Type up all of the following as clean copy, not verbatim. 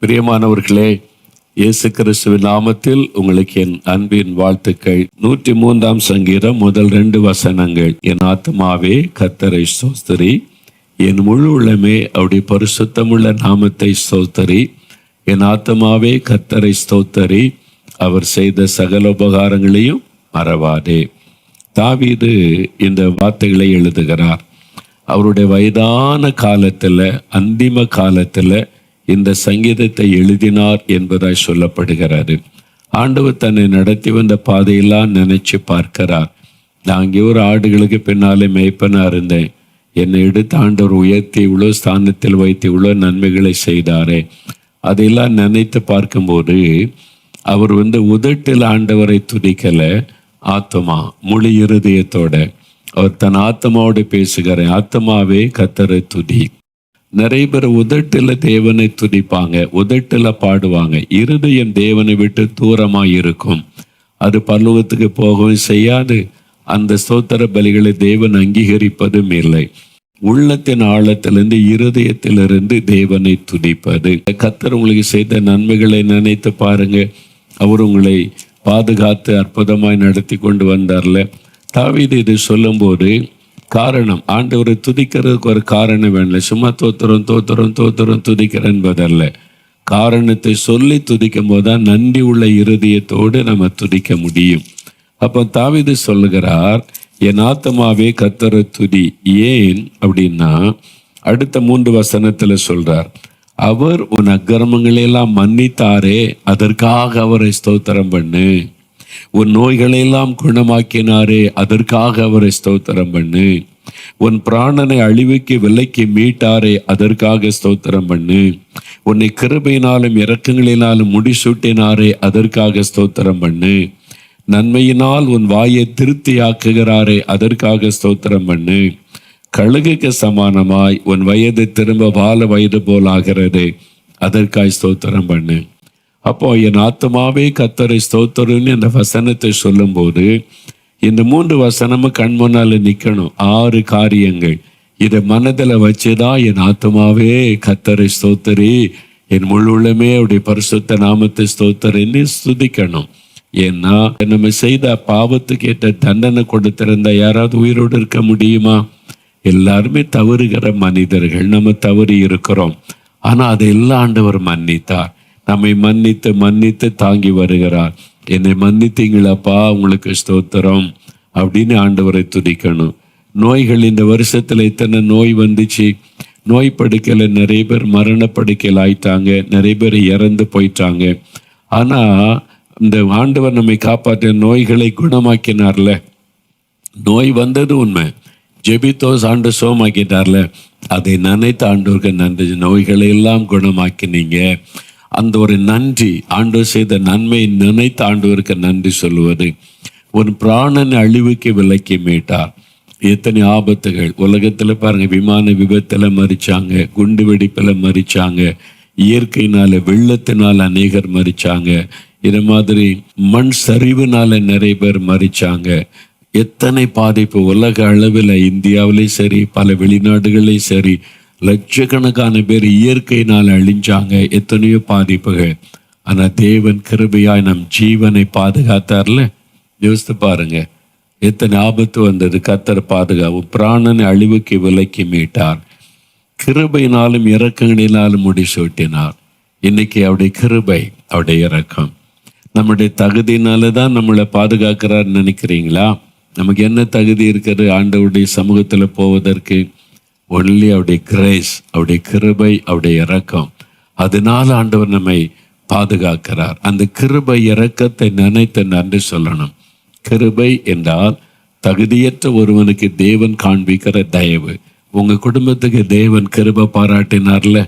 பிரியமானவர்களே, இயேசு கிறிஸ்துவின் நாமத்தில் உங்களுக்கு என் அன்பின் வாழ்த்துக்கள். 103 சங்கீதம் முதல் 2 வசனங்கள். என் ஆத்துமாவே கர்த்தரை ஸ்தோத்திரி, என் முழு உள்ளமே அவருடைய பரிசுத்தமுள்ள நாமத்தை ஸ்தோத்திரி. என் ஆத்துமாவே கர்த்தரை ஸ்தோத்திரி, அவர் செய்த சகல உபகாரங்களையும் மறவாதே. தாவீது இந்த வார்த்தைகளை எழுதுகிறார். அவருடைய வயதான காலத்தில், அந்திம காலத்தில் இந்த சங்கீதத்தை எழுதினார் என்பதாய் சொல்லப்படுகிறது. ஆண்டவர் தன்னை நடத்தி வந்த பாதையெல்லாம் நினைச்சு பார்க்கிறார். நான் இங்கே ஒரு ஆடுகளுக்கு பின்னாலே மேய்ப்பனா இருந்தேன், என்னை எடுத்து ஆண்டவர் உயர்த்தி இவ்வளோ ஸ்தானத்தில் வைத்து இவ்வளோ நன்மைகளை செய்தாரே. அதையெல்லாம் நினைத்து பார்க்கும்போது அவர் உதட்டில் ஆண்டவரை துதிக்கலை, ஆத்மா முழு இருதயத்தோட அவர் தன் ஆத்மாவோடு பேசுகிறார். ஆத்மாவே கர்த்தரை துதி. நிறைய பேர் உதட்டில் தேவனை துதிப்பாங்க, உதட்டில் பாடுவாங்க, இருதயம் தேவனை விட்டு தூரமாக இருக்கும். அது பரலோகத்துக்கு போகவும் செய்யாது. அந்த ஸ்தோத்திர பலிகளை தேவன் அங்கீகரிப்பதும் இல்லை. உள்ளத்தின் ஆழத்திலிருந்து, இருதயத்திலிருந்து தேவனை துதிப்பது. கர்த்தர் உங்களுக்கு செய்த நன்மைகளை நினைத்து பாருங்க. அவர் உங்களை பாதுகாத்து அற்புதமாய் நடத்தி கொண்டு வந்தார்ல. தாவீது இது சொல்லும்போது காரணம், ஆண்டவரை துதிக்கிறதுக்கு ஒரு காரணம் வேணும். சும்மா தோத்திரம் துதிக்கிற என்பதல்ல. காரணத்தை சொல்லி துதிக்கும் போதுதான் நன்றி உள்ள இருதயத்தோடு நம்ம துதிக்க முடியும். அப்போ தாவீது சொல்லுகிறார், என் ஆத்மாவே கர்த்தரை துதி. ஏன் அப்படின்னா அடுத்த 3 வசனத்துல சொல்றார், அவர் உன் அக்கிரமங்களெல்லாம் மன்னித்தாரே, அதற்காக அவரை ஸ்தோத்திரம் பண்ணு. உன் நோய்களெல்லாம் குணமாக்கினாரே, அதற்காக அவரை ஸ்தோத்திரம் பண்ணு. உன் பிராணனை அழிவுக்கு விலைக்கு மீட்டாரே, அதற்காக ஸ்தோத்திரம் பண்ணு. உன்னை கிருபையினாலும் இரக்கங்களினாலும் முடிசூட்டினாரே, அதற்காக ஸ்தோத்திரம் பண்ணு. நன்மையினால் உன் வாயை திருப்தியாக்குகிறாரே, அதற்காக ஸ்தோத்திரம் பண்ணு. கழுகுக்கு சமானமாய் உன் வயது திரும்ப வாழ வயது போல் ஆகிறது, அதற்காக ஸ்தோத்திரம் பண்ணு. அப்போ என் ஆத்மாவே கர்த்தரை ஸ்தோத்திரம்னு இந்த வசனத்தை சொல்லும்போது இந்த 3 வசனமும் கண் முன்னால் நிற்கணும். 6 காரியங்கள் இதை மனதில் வச்சுதான் என் ஆத்மாவே கர்த்தரை ஸ்தோத்திரி, என் முழு உள்ளமே அவருடைய பரிசுத்த நாமத்தை ஸ்தோத்திரின்னு ஸ்துதிக்கணும். ஏன்னா நம்ம செய்த பாவத்துக்கு ஏற்ற தண்டனை கொடுத்திருந்தா யாராவது உயிரோடு இருக்க முடியுமா? எல்லாருமே தவறுகிற மனிதர்கள், நம்ம தவறி இருக்கிறோம். ஆனால் அதையெல்லாம் ஆண்டவர் மன்னித்தார். நம்மை மன்னித்து தாங்கி வருகிறார். என்னை மன்னித்தீங்களப்பா, உங்களுக்கு ஸ்தோத்திரம் அப்படின்னு ஆண்டவரை துதிக்கணும். நோய்கள் இந்த வருஷத்துல இத்தனை நோய் வந்துச்சு. நோய் படுக்கையில் நிறைய பேர் மரணப்படுக்கையில் ஆயிட்டாங்க, நிறைய பேர் இறந்து போயிட்டாங்க. ஆனா இந்த ஆண்டவர் நம்மை காப்பாற்ற நோய்களை குணமாக்கினார்ல. நோய் வந்தது உண்மை, ஜெபித்தோஸ் ஆண்டு சோமாக்கிட்டார்ல. அதை நினைத்து ஆண்டவருக்கு நன்றி. நோய்களை எல்லாம் குணமாக்கினீங்க, அந்த ஒரு நன்றி, ஆண்டவர் செய்த நன்மை நினைத்து ஆண்டவருக்கு நன்றி சொல்லுவது. ஒரு பிராணனை அழிவுக்கு விலக்கி மீட்டார். எத்தனை ஆபத்துகள் உலகத்துல பாருங்க. விமான விபத்துல மரிச்சாங்க, குண்டு வெடிப்புல மரிச்சாங்க, இயற்கையினால வெள்ளத்தினால அநேகர் மரிச்சாங்க, இது மாதிரி மண் சரிவுனால நிறைய பேர் மரிச்சாங்க. எத்தனை பாதிப்பு உலக அளவில், இந்தியாவிலேயும் சரி பல வெளிநாடுகளையும் சரி லட்சக்கணக்கான பேர் இயற்கையினால் அழிஞ்சாங்க. எத்தனையோ பாதிப்புகள். ஆனால் தேவன் கிருபையாய் நம் ஜீவனை பாதுகாத்தார்ல. யோசித்து பாருங்க, எத்தனை ஆபத்து வந்தது. கர்த்தர் பாதுகாப்பு. பிராணனை அழிவுக்கு விலக்கி மீட்டார். கிருபையினாலும் இரக்கங்களினாலும் முடிசூட்டினார். இன்னைக்கு அவருடைய கிருபை, அவருடைய இரக்கம் நம்முடைய தகுதியினால தான் நம்மளை பாதுகாக்கிறார் நினைக்கிறீங்களா? நமக்கு என்ன தகுதி இருக்கிறது ஆண்டவருடைய சமூகத்தில் போவதற்கு? ஒன்லி அவருடைய கிரேஸ், அவருடைய கிருபை, அவருடைய இரக்கம். அதனால ஆண்டவர் நம்மை பாதுகாக்கிறார். அந்த கிருபை இரக்கத்தை நினைத்து நன்றி சொல்லணும். கிருபை என்றால் தகுதியற்ற ஒருவனுக்கு தேவன் காண்பிக்கிற தயவு. உங்க குடும்பத்துக்கு தேவன் கிருபை பாராட்டினார்ல,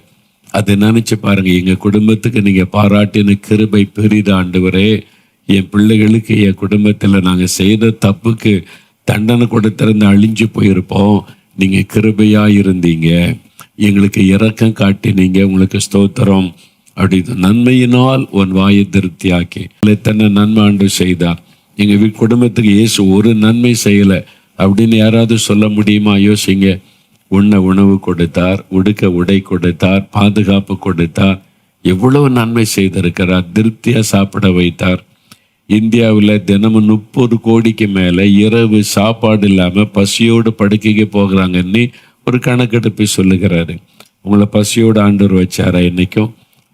அதை நினைச்சு பாருங்க. எங்க குடும்பத்துக்கு நீங்க பாராட்டின கிருபை பெரிது ஆண்டவரே. என் பிள்ளைகளுக்கு, என் குடும்பத்துல நாங்க செய்த தப்புக்கு தண்டனை கொடுத்திருந்து அழிஞ்சு போயிருப்போம், நீங்க கிருபையா இருந்தீங்க, எங்களுக்கு இரக்கம் காட்டினீங்க, உங்களுக்கு ஸ்தோத்திரம் அப்படி. நன்மையினால் உன் வாயை திருப்தியாக்கி. எத்தனை நன்மை ஆண்டவர் செய்தார். எங்க குடும்பத்துக்கு இயேசு ஒரு நன்மை செய்யல அப்படின்னு யாராவது சொல்ல முடியுமா? யோசிங்க. உண்ண உணவு கொடுத்தார், உடுக்க உடை கொடுத்தார், பாதுகாப்பு கொடுத்தார். எவ்வளவு நன்மை செய்திருக்கிறார். திருப்தியா சாப்பிட வைத்தார். இந்தியாவில் தினமும் 30 கோடிக்கு மேலே இரவு சாப்பாடு இல்லாமல் பசியோடு படுக்கைக்கு போகிறாங்கன்னு ஒரு கணக்கெடுப்பு சொல்லுகிறாரு. உங்களை பசியோடு ஆண்டவர் வச்சாரா? இன்னைக்கும்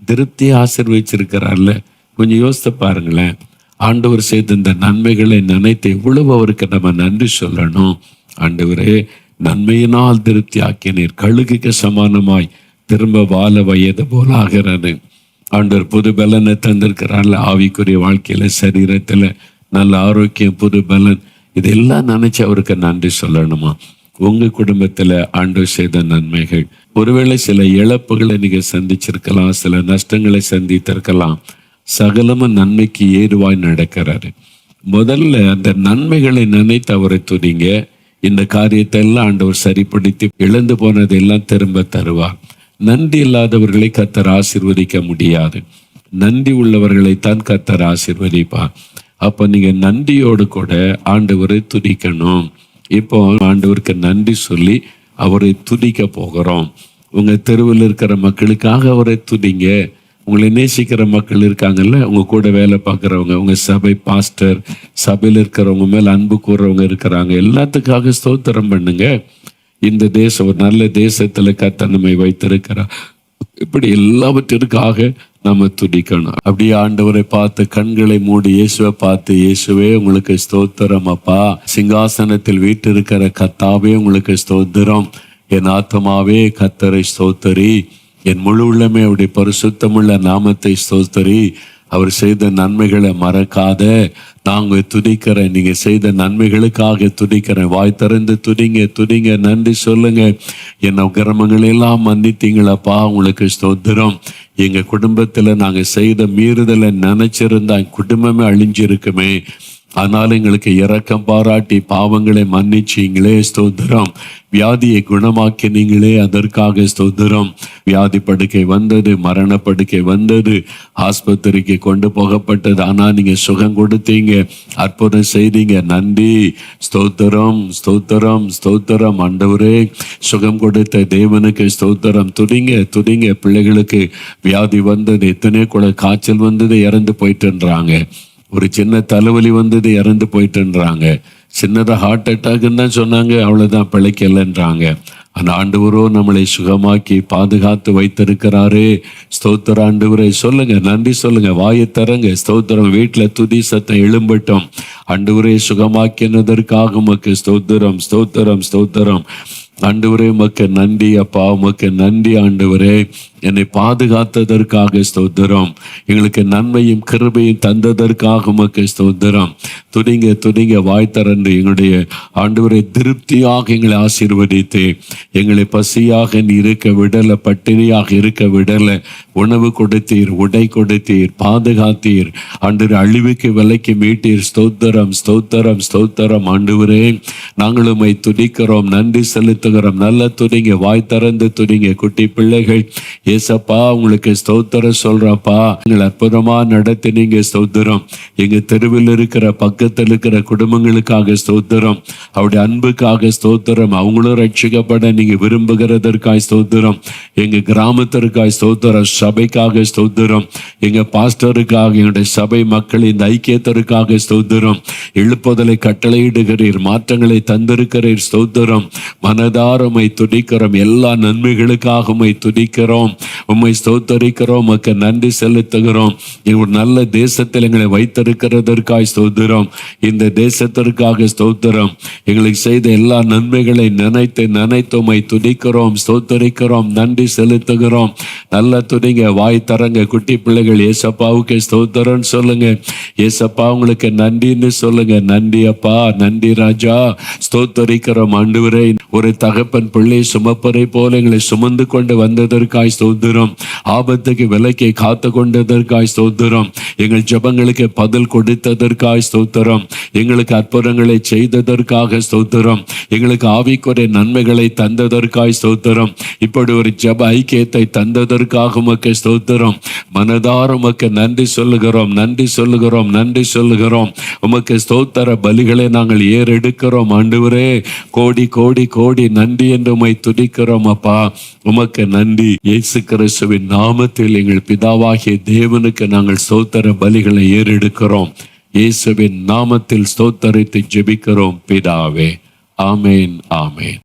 திருப்தியை ஆசீர்வதிச்சிருக்கிறார்ல. கொஞ்சம் யோசித்து பாருங்களேன். ஆண்டவர் செய்த இந்த நன்மைகளை நினைத்து எவ்வளவு அவருக்கு நம்ம நன்றி சொல்லணும். ஆண்டவரே, நன்மையினால் திருப்தி ஆக்கினீர், கழுகுக்கு சமானமாய் திரும்ப வாழ வயது போல ஆகிறாரு. ஆண்டவர் புது பலனை தந்திருக்கிறார்ல. ஆவிக்குரிய வாழ்க்கையில, சரீரத்துல நல்ல ஆரோக்கியம், புது பலன், இதெல்லாம் நினைச்சு அவருக்கு நன்றி சொல்லணுமா? உங்க குடும்பத்துல ஆண்டவர் செய்த நன்மைகள், ஒருவேளை சில இழப்புகளை நீங்க சந்திச்சிருக்கலாம், சில நஷ்டங்களை சந்தித்திருக்கலாம். சகலமும் நன்மைக்கு ஏதுவாய் நடக்கிறாரு. முதல்ல அந்த நன்மைகளை நினைத்து அவரை துதிங்க. இந்த காரியத்தை எல்லாம் ஆண்டவர் சரிப்படுத்தி இழந்து போனதெல்லாம் திரும்ப தருவார். நன்றி இல்லாதவர்களை கர்த்தர் ஆசீர்வதிக்க முடியாது. நன்றி உள்ளவர்களைத்தான் கர்த்தர் ஆசீர்வதிப்பார். அப்ப நீங்க நன்றியோடு கூட ஆண்டவரை துதிக்கணும். இப்போ ஆண்டவருக்கு நன்றி சொல்லி அவரை துதிக்க போகிறோம். உங்க தெருவில் இருக்கிற மக்களுக்காக அவரை துதிங்க. உங்களை நேசிக்கிற மக்கள் இருக்காங்கல்ல, உங்க கூட வேலை பார்க்குறவங்க, உங்க சபை பாஸ்டர், சபையில் இருக்கிறவங்க மேல் அன்பு கூறவங்க இருக்கிறாங்க, எல்லாத்துக்காக ஸ்தோத்திரம் பண்ணுங்க. இந்த தேசம் ஒரு நல்ல தேசத்துல கர்த்தர் நம்மை வைத்திருக்கிறார். இப்படி எல்லாவற்றிற்காக நம்ம துதிக்கணும். அப்படியே ஆண்டவரை பார்த்து கண்களை மூடி இயேசுவை பார்த்து, இயேசுவே உங்களுக்கு ஸ்தோத்திரம் அப்பா, சிங்காசனத்தில் வீற்றிருக்கிற கர்த்தாவே உங்களுக்கு ஸ்தோத்திரம், என் ஆத்மாவே கர்த்தரை ஸ்தோத்தரி, என் முழு உள்ளமே அவருடைய பரிசுத்தமுள்ள நாமத்தை ஸ்தோத்தரி, அவர் செய்த நன்மைகளை மறக்காத. நாங்க துதிக்கிறேன், நீங்க செய்த நன்மைகளுக்காக துதிக்கிறேன். வாய் திறந்து துதிங்க, துதிங்க, நன்றி சொல்லுங்க. என் கிரமங்கள் எல்லாம் மன்னித்தீங்களப்பா, உங்களுக்கு ஸ்தோத்திரம். எங்க குடும்பத்துல நாங்க செய்த மீறுதலை நினைச்சிருந்தா குடும்பமே அழிஞ்சிருக்குமே, ஆனால் எங்களுக்கு இரக்கம் பாராட்டி பாவங்களை மன்னிச்சீங்களே, ஸ்தோத்திரம். வியாதியை குணமாக்கினீங்களே, அதற்காக ஸ்தோத்திரம். வியாதி படுக்கை வந்தது, மரண படுக்கை வந்தது, ஆஸ்பத்திரிக்கு கொண்டு போகப்பட்டது, ஆனா நீங்க சுகம் கொடுத்தீங்க, அற்புதம் செய்தீங்க, நன்றி, ஸ்தோத்திரம், ஸ்தோத்திரம், ஸ்தோத்திரம். ஆண்டவரே, சுகம் கொடுத்த தேவனுக்கு ஸ்தோத்திரம். துதிங்க, துதிங்க. பிள்ளைகளுக்கு வியாதி வந்தது, எத்தனை கூட காய்ச்சல் வந்தது, இறந்து போயிட்டுன்றாங்க. ஒரு சின்ன தலைவலி வந்தது, இறந்து போயிட்டுன்றாங்க. சின்னதாக ஹார்ட் அட்டாக்ன்னு தான் சொன்னாங்க, அவ்வளோதான், பிழைக்கலன்றாங்க. அந்த ஆண்டவரோ நம்மளை சுகமாக்கி பாதுகாத்து வைத்திருக்கிறாரே, ஸ்தோத்திர. ஆண்டவரே சொல்லுங்க, நன்றி சொல்லுங்க, வாயை தரங்க, ஸ்தோத்திரம். வீட்டில் துதி சத்தம் எழும்பட்டும். ஆண்டவரே, சுகமாக்கினதற்காக உமக்கு ஸ்தோத்திரம், ஸ்தோத்திரம், ஸ்தோத்திரம். ஆண்டவரே, உமக்கு நன்றி அப்பா, உமக்கு நன்றி ஆண்டவரே. என்னை பாதுகாத்ததற்காக ஸ்தோத்திரம். எங்களுக்கு நன்மையும் கிருபையும் தந்ததற்காக உமக்கு ஸ்தோத்திரம். துதிங்க, துதிங்க, வாய் திறந்து எங்களுடைய ஆண்டவரை திருப்தியாக எங்களை ஆசீர்வதித்து, எங்களை பசியாக நீ இருக்க விடல, பட்டினியாக இருக்க விடல. உணவு கொடுத்தீர், உடை கொடுத்தீர், பாதுகாத்தீர். ஆண்டவரே, அழிவுக்கு விலைக்கு மீட்டீர். ஸ்தோத்திரம், ஸ்தோத்திரம், ஸ்தோத்திரம். ஆண்டவரே, நாங்கள் உம்மை துதிக்கிறோம், நன்றி செலுத்துகிறோம். நல்ல துதிங்க, வாய் திறந்து துதிங்க. குட்டி பிள்ளைகள், ஏசப்பா உங்களுக்கு ஸ்தோத்திரம் சொல்றப்பா, எங்களை அற்புதமா நடத்தினீங்க, ஸ்தோத்திரம். எங்க தெருவில் இருக்கிற பக்கத்தில் இருக்கிற குடும்பங்களுக்காக ஸ்தோத்திரம். அவருடைய அன்புக்காக ஸ்தோத்திரம். அவங்களும் ரட்சிக்கப்பட நீங்க விரும்புகிறதற்காய் ஸ்தோத்திரம். எங்க கிராமத்திற்காய் ஸ்தோத்திரம். சபைக்காக ஸ்தோத்திரம். எங்க பாஸ்டருக்காக, எங்களுடைய சபை மக்கள் இந்த ஐக்கியத்திற்காக ஸ்தோத்திரம். எழுப்புதலை கட்டளையிடுகிறீர், மாற்றங்களை தந்திருக்கிறீர், ஸ்தோத்திரம். மனதார உம்மை துதிக்கிறோம். எல்லா நன்மைகளுக்காக உம்மை துதிக்கிறோம், உம்மை ஸ்தோத்தரிக்கிறோம், உமக்கு நன்றி செலுத்துகிறோம். ஒரு நல்ல தேசத்தில் எங்களை வைத்திருக்கிறதற்காய் ஸ்தோத்திரம். இந்த தேசத்திற்காக ஸ்தோத்திரம். எங்களுக்கு செய்த எல்லா நன்மைகளை நினைத்து நினைத்து உம்மை துதிக்கிறோம், ஸ்தோத்தரிக்கிறோம், நன்றி செலுத்துகிறோம். நல்ல துதிங்க, வாய் தரங்க. குட்டி பிள்ளைகள், ஏசப்பாவுக்கு ஸ்தோத்திரம் சொல்லுங்க. ஏசப்பா உங்களுக்கு நன்றின்னு சொல்லுங்க. நன்றி அப்பா, நன்றி ராஜா, ஸ்தோத்தரிக்கிறோம். ஆண்டவரே, ஒரு தகப்பன் பிள்ளை சுமப்பரை போல எங்களை சுமந்து கொண்டு வந்ததற்காய் ஸ்தோத்திரம். ஆபத்துக்கு விலைக்கு காத்து கொண்டதற்காய் ஸ்தோத்திரம். எங்கள் ஜெபங்களுக்கு பதில் கொடுத்ததற்காய் ஸ்தோத்திரம். எங்களுக்கு அற்புதங்களை செய்ததற்காக ஸ்தோத்திரம். எங்களுக்கு ஆவிக்குரிய நன்மைகளை தந்ததற்காய் ஸ்தோத்திரம். இப்படி ஒரு ஜெப ஐக்கியத்தை தந்ததற்காக உமக்கு ஸ்தோத்திரம். மனதார உமக்கு நன்றி சொல்லுகிறோம், நன்றி சொல்லுகிறோம், நன்றி சொல்லுகிறோம். உமக்கு ஸ்தோத்திர பலிகளை நாங்கள் ஏறெடுக்கிறோம். ஆண்டவரே, கோடி கோடி கோடி நன்றி என்று உம்மை துதிக்கிறோம் அப்பா. உமக்கு நன்றி. இயேசு இயேசு கிறிஸ்துவின் நாமத்தில் எங்கள் பிதாவாகிய தேவனுக்கு நாங்கள் ஸ்தோத்திர பலிகளை ஏறெடுக்கிறோம். இயேசுவின் நாமத்தில் ஸ்தோத்தரித்து ஜெபிக்கிறோம் பிதாவே. ஆமேன், ஆமேன்.